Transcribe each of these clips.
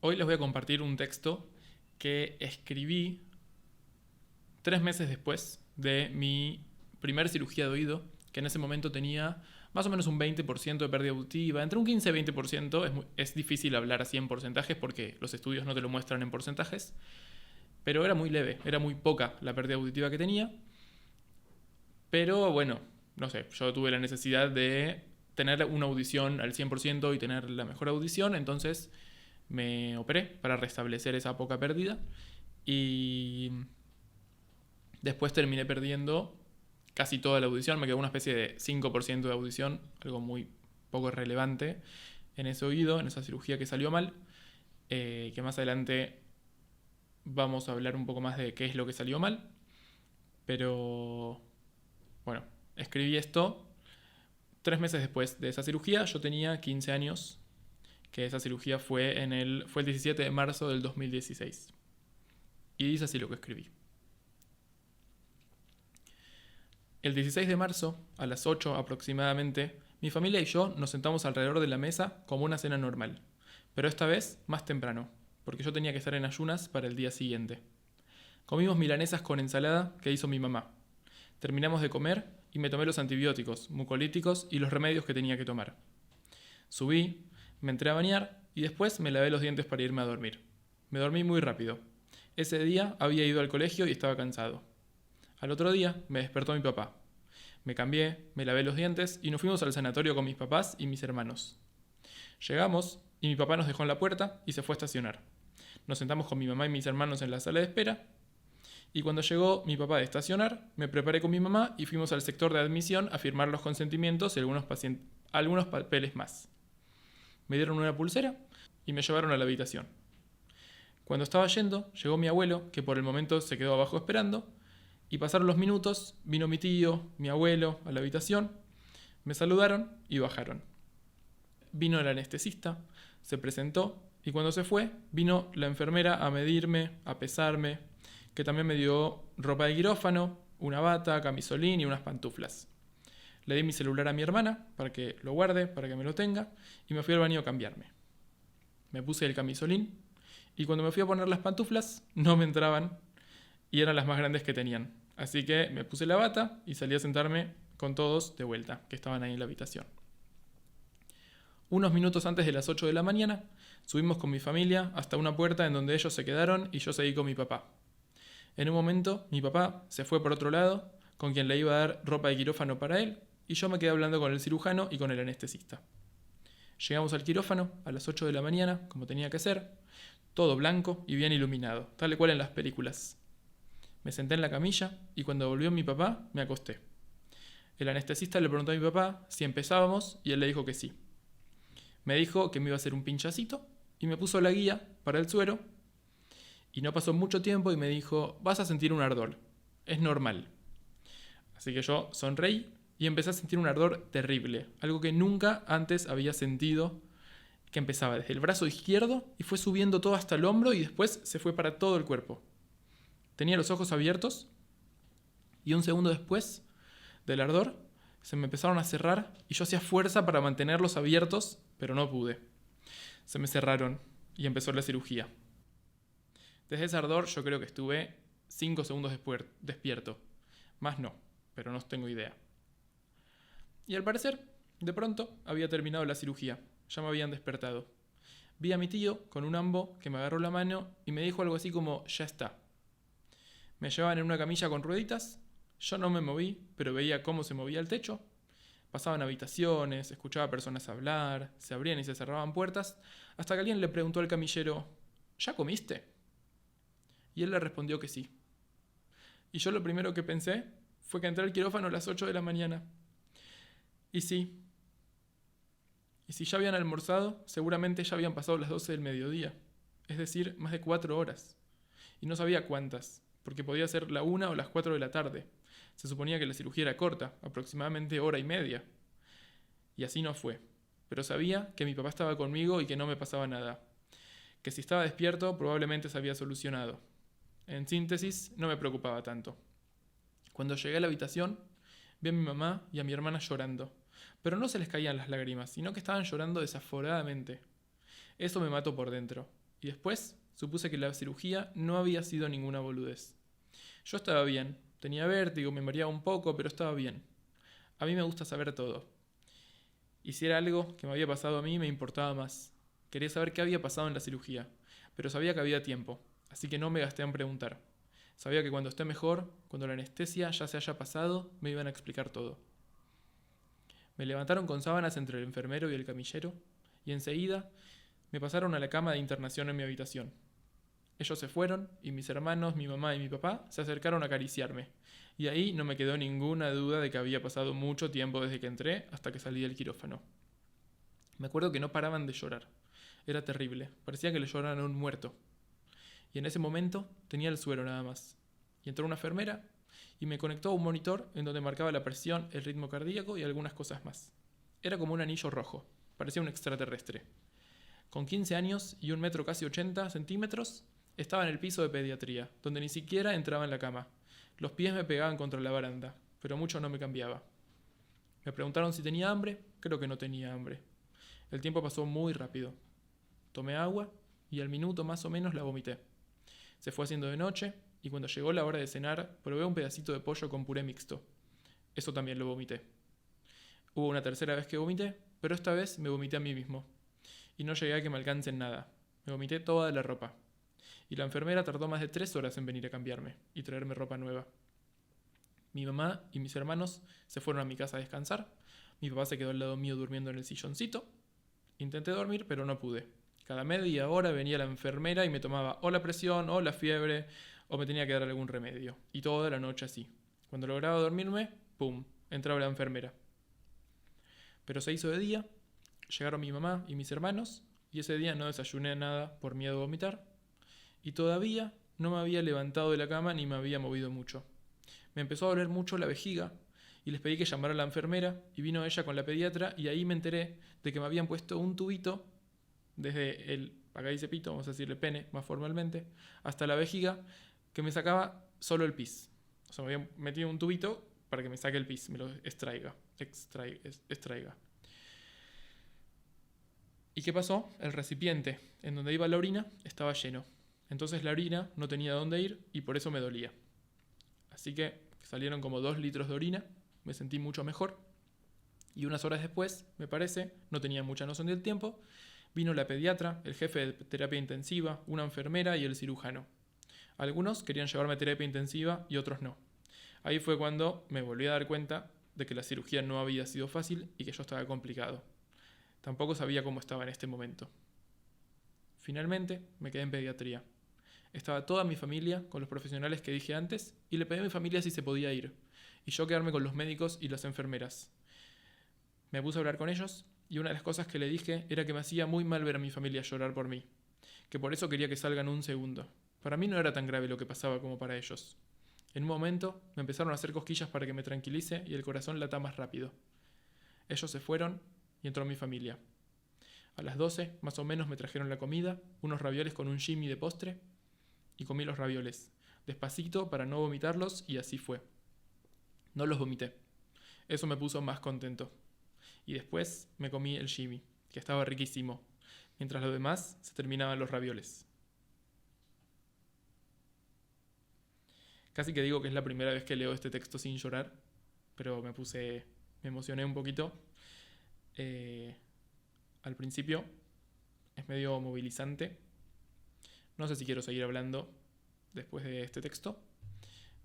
Hoy les voy a compartir un texto que escribí 3 meses después de mi primer cirugía de oído, que en ese momento tenía más o menos un 20% de pérdida auditiva, entre un 15 y 20%. Es difícil hablar así en porcentajes porque los estudios no te lo muestran en porcentajes, pero era muy leve, era muy poca la pérdida auditiva que tenía. Pero bueno, no sé, yo tuve la necesidad de tener una audición al 100% y tener la mejor audición, entonces me operé para restablecer esa poca pérdida y después terminé perdiendo casi toda la audición. Me quedó una especie de 5% de audición, algo muy poco relevante en ese oído, en esa cirugía que salió mal, que más adelante vamos a hablar un poco más de qué es lo que salió mal. Pero bueno, escribí esto 3 meses después de esa cirugía. Yo tenía 15 años, que esa cirugía fue el 17 de marzo del 2016. Y dice así lo que escribí. El 16 de marzo, a las 8 aproximadamente, mi familia y yo nos sentamos alrededor de la mesa como una cena normal, pero esta vez más temprano, porque yo tenía que estar en ayunas para el día siguiente. Comimos milanesas con ensalada que hizo mi mamá. Terminamos de comer y me tomé los antibióticos, mucolíticos y los remedios que tenía que tomar. Subí, me entré a bañar y después me lavé los dientes para irme a dormir. Me dormí muy rápido. Ese día había ido al colegio y estaba cansado. Al otro día me despertó mi papá. Me cambié, me lavé los dientes y nos fuimos al sanatorio con mis papás y mis hermanos. Llegamos y mi papá nos dejó en la puerta y se fue a estacionar. Nos sentamos con mi mamá y mis hermanos en la sala de espera y cuando llegó mi papá de estacionar, me preparé con mi mamá y fuimos al sector de admisión a firmar los consentimientos y algunos papeles más. Me dieron una pulsera y me llevaron a la habitación. Cuando estaba yendo, llegó mi abuelo, que por el momento se quedó abajo esperando, y pasaron los minutos, vino mi tío, mi abuelo, a la habitación, me saludaron y bajaron. Vino el anestesista, se presentó, y cuando se fue, vino la enfermera a medirme, a pesarme, que también me dio ropa de quirófano, una bata, camisolín y unas pantuflas. Le di mi celular a mi hermana para que lo guarde, para que me lo tenga, y me fui al baño a cambiarme. Me puse el camisolín, y cuando me fui a poner las pantuflas, no me entraban, y eran las más grandes que tenían. Así que me puse la bata y salí a sentarme con todos de vuelta, que estaban ahí en la habitación. Unos minutos antes de las 8 de la mañana, subimos con mi familia hasta una puerta en donde ellos se quedaron y yo seguí con mi papá. En un momento, mi papá se fue por otro lado, con quien le iba a dar ropa de quirófano para él, y yo me quedé hablando con el cirujano y con el anestesista. Llegamos al quirófano a las 8 de la mañana, como tenía que ser, todo blanco y bien iluminado, tal cual en las películas. Me senté en la camilla y cuando volvió mi papá, me acosté. El anestesista le preguntó a mi papá si empezábamos y él le dijo que sí. Me dijo que me iba a hacer un pinchacito y me puso la guía para el suero y no pasó mucho tiempo y me dijo, vas a sentir un ardor, es normal. Así que yo sonreí y empecé a sentir un ardor terrible, algo que nunca antes había sentido, que empezaba desde el brazo izquierdo y fue subiendo todo hasta el hombro y después se fue para todo el cuerpo. Tenía los ojos abiertos y un segundo después del ardor se me empezaron a cerrar y yo hacía fuerza para mantenerlos abiertos, pero no pude. Se me cerraron y empezó la cirugía. Desde ese ardor yo creo que estuve 5 segundos despierto. Más no, pero no tengo idea. Y al parecer, de pronto, había terminado la cirugía. Ya me habían despertado. Vi a mi tío con un ambo que me agarró la mano y me dijo algo así como, ya está. Me llevaban en una camilla con rueditas, yo no me moví, pero veía cómo se movía el techo. Pasaban habitaciones, escuchaba a personas hablar, se abrían y se cerraban puertas, hasta que alguien le preguntó al camillero, ¿ya comiste? Y él le respondió que sí. Y yo lo primero que pensé fue que entré al quirófano a las 8 de la mañana. Y sí. Y si ya habían almorzado, seguramente ya habían pasado las 12 del mediodía, es decir, más de 4 horas. Y no sabía cuántas, porque podía ser la 1 o las 4 de la tarde. Se suponía que la cirugía era corta, aproximadamente hora y media. Y así no fue. Pero sabía que mi papá estaba conmigo y que no me pasaba nada. Que si estaba despierto, probablemente se había solucionado. En síntesis, no me preocupaba tanto. Cuando llegué a la habitación, vi a mi mamá y a mi hermana llorando. Pero no se les caían las lágrimas, sino que estaban llorando desaforadamente. Eso me mató por dentro. Y después supuse que la cirugía no había sido ninguna boludez. Yo estaba bien, tenía vértigo, me mareaba un poco, pero estaba bien. A mí me gusta saber todo. Y si era algo que me había pasado a mí, me importaba más. Quería saber qué había pasado en la cirugía, pero sabía que había tiempo, así que no me gasté en preguntar. Sabía que cuando esté mejor, cuando la anestesia ya se haya pasado, me iban a explicar todo. Me levantaron con sábanas entre el enfermero y el camillero, y enseguida me pasaron a la cama de internación en mi habitación. Ellos se fueron, y mis hermanos, mi mamá y mi papá se acercaron a acariciarme, y ahí no me quedó ninguna duda de que había pasado mucho tiempo desde que entré hasta que salí del quirófano. Me acuerdo que no paraban de llorar. Era terrible, parecía que le lloraran a un muerto. Y en ese momento tenía el suero nada más. Y entró una enfermera y me conectó a un monitor en donde marcaba la presión, el ritmo cardíaco y algunas cosas más. Era como un anillo rojo, parecía un extraterrestre. Con 15 años y 1 metro casi 80 centímetros, estaba en el piso de pediatría, donde ni siquiera entraba en la cama. Los pies me pegaban contra la baranda, pero mucho no me cambiaba. Me preguntaron si tenía hambre, creo que no tenía hambre. El tiempo pasó muy rápido. Tomé agua y al minuto más o menos la vomité. Se fue haciendo de noche y cuando llegó la hora de cenar probé un pedacito de pollo con puré mixto. Eso también lo vomité. Hubo una tercera vez que vomité, pero esta vez me vomité a mí mismo. Y no llegué a que me alcancen nada. Me vomité toda la ropa. Y la enfermera tardó más de 3 horas en venir a cambiarme y traerme ropa nueva. Mi mamá y mis hermanos se fueron a mi casa a descansar. Mi papá se quedó al lado mío durmiendo en el silloncito. Intenté dormir, pero no pude. Cada media hora venía la enfermera y me tomaba o la presión o la fiebre o me tenía que dar algún remedio. Y toda la noche así. Cuando lograba dormirme, ¡pum!, entraba la enfermera. Pero se hizo de día, llegaron mi mamá y mis hermanos y ese día no desayuné nada por miedo a vomitar y todavía no me había levantado de la cama ni me había movido mucho. Me empezó a doler mucho la vejiga y les pedí que llamara a la enfermera y vino ella con la pediatra y ahí me enteré de que me habían puesto un tubito desde el, acá dice pito, vamos a decirle pene más formalmente, hasta la vejiga que me sacaba solo el pis. O sea, me habían metido un tubito para que me saque el pis, me lo extraiga. ¿Y qué pasó? El recipiente en donde iba la orina estaba lleno. Entonces la orina no tenía dónde ir y por eso me dolía. Así que salieron como 2 litros de orina, me sentí mucho mejor. Y unas horas después, me parece, no tenía mucha noción del tiempo, vino la pediatra, el jefe de terapia intensiva, una enfermera y el cirujano. Algunos querían llevarme a terapia intensiva y otros no. Ahí fue cuando me volví a dar cuenta de que la cirugía no había sido fácil y que yo estaba complicado. Tampoco sabía cómo estaba en este momento. Finalmente me quedé en pediatría. Estaba toda mi familia con los profesionales que dije antes y le pedí a mi familia si se podía ir, y yo quedarme con los médicos y las enfermeras. Me puse a hablar con ellos y una de las cosas que le dije era que me hacía muy mal ver a mi familia llorar por mí, que por eso quería que salgan un segundo. Para mí no era tan grave lo que pasaba como para ellos. En un momento me empezaron a hacer cosquillas para que me tranquilice y el corazón lata más rápido. Ellos se fueron y entró mi familia. A las 12, más o menos, me trajeron la comida, unos ravioles con un jimmy de postre, y comí los ravioles, despacito para no vomitarlos, y así fue. No los vomité. Eso me puso más contento. Y después me comí el jimmy, que estaba riquísimo, mientras los demás se terminaban los ravioles. Casi que digo que es la primera vez que leo este texto sin llorar, pero me emocioné un poquito. Al principio es medio movilizante. No sé si quiero seguir hablando después de este texto,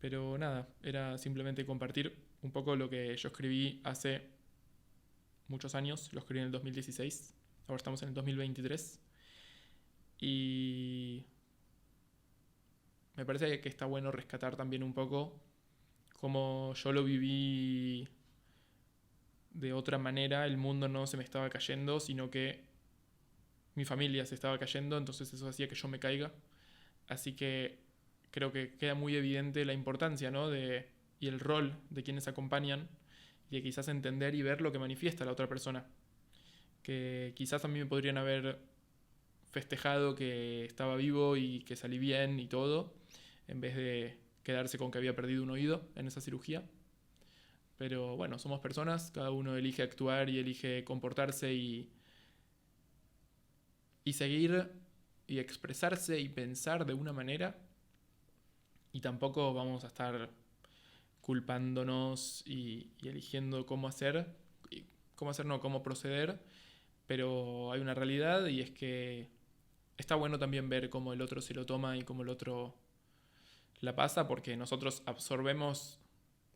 pero nada, era simplemente compartir un poco lo que yo escribí hace muchos años, lo escribí en el 2016, ahora estamos en el 2023, y me parece que está bueno rescatar también un poco cómo yo lo viví de otra manera, el mundo no se me estaba cayendo, sino que mi familia se estaba cayendo, entonces eso hacía que yo me caiga. Así que creo que queda muy evidente la importancia, ¿no?, y el rol de quienes acompañan y de quizás entender y ver lo que manifiesta la otra persona. Que quizás a mí me podrían haber festejado que estaba vivo y que salí bien y todo, en vez de quedarse con que había perdido un oído en esa cirugía. Pero bueno, somos personas, cada uno elige actuar y elige comportarse y seguir y expresarse y pensar de una manera, y tampoco vamos a estar culpándonos y eligiendo cómo hacer, cómo proceder, pero hay una realidad y es que está bueno también ver cómo el otro se lo toma y cómo el otro la pasa, porque nosotros absorbemos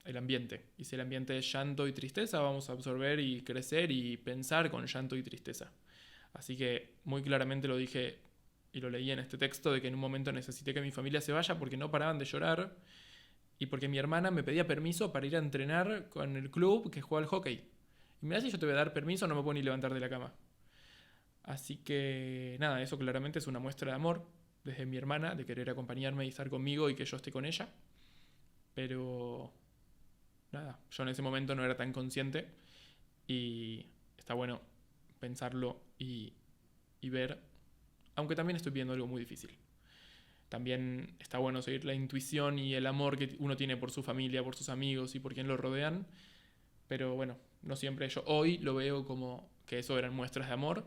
el ambiente. Y si el ambiente es llanto y tristeza, vamos a absorber y crecer y pensar con llanto y tristeza. Así que muy claramente lo dije y lo leí en este texto, de que en un momento necesité que mi familia se vaya porque no paraban de llorar y porque mi hermana me pedía permiso para ir a entrenar con el club que juega al hockey. Y mirá, si yo te voy a dar permiso, no me puedo ni levantar de la cama. Así que nada, eso claramente es una muestra de amor desde mi hermana, de querer acompañarme y estar conmigo y que yo esté con ella. Pero nada, yo en ese momento no era tan consciente y está bueno pensarlo y ver, aunque también estoy viendo algo muy difícil. También está bueno seguir la intuición y el amor que uno tiene por su familia, por sus amigos y por quien lo rodean, pero bueno, no siempre. Yo hoy lo veo como que eso eran muestras de amor.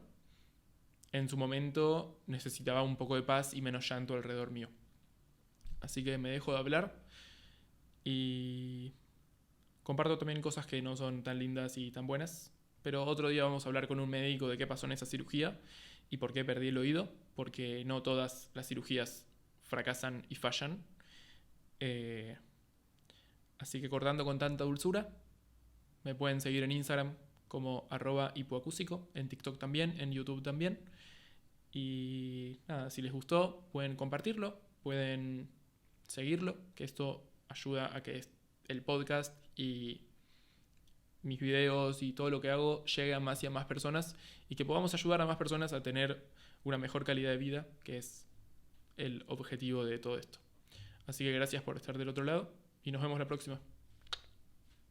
En su momento necesitaba un poco de paz y menos llanto alrededor mío. Así que me dejo de hablar y comparto también cosas que no son tan lindas y tan buenas, pero otro día vamos a hablar con un médico de qué pasó en esa cirugía y por qué perdí el oído, porque no todas las cirugías fracasan y fallan. Eh, Así que cortando con tanta dulzura, me pueden seguir en Instagram como @hipoacúsico, en TikTok también, en YouTube también. Y nada, si les gustó, pueden compartirlo, pueden seguirlo, que esto ayuda a que el podcast y mis videos y todo lo que hago llegue a más y a más personas y que podamos ayudar a más personas a tener una mejor calidad de vida, que es el objetivo de todo esto. Así que gracias por estar del otro lado y nos vemos la próxima.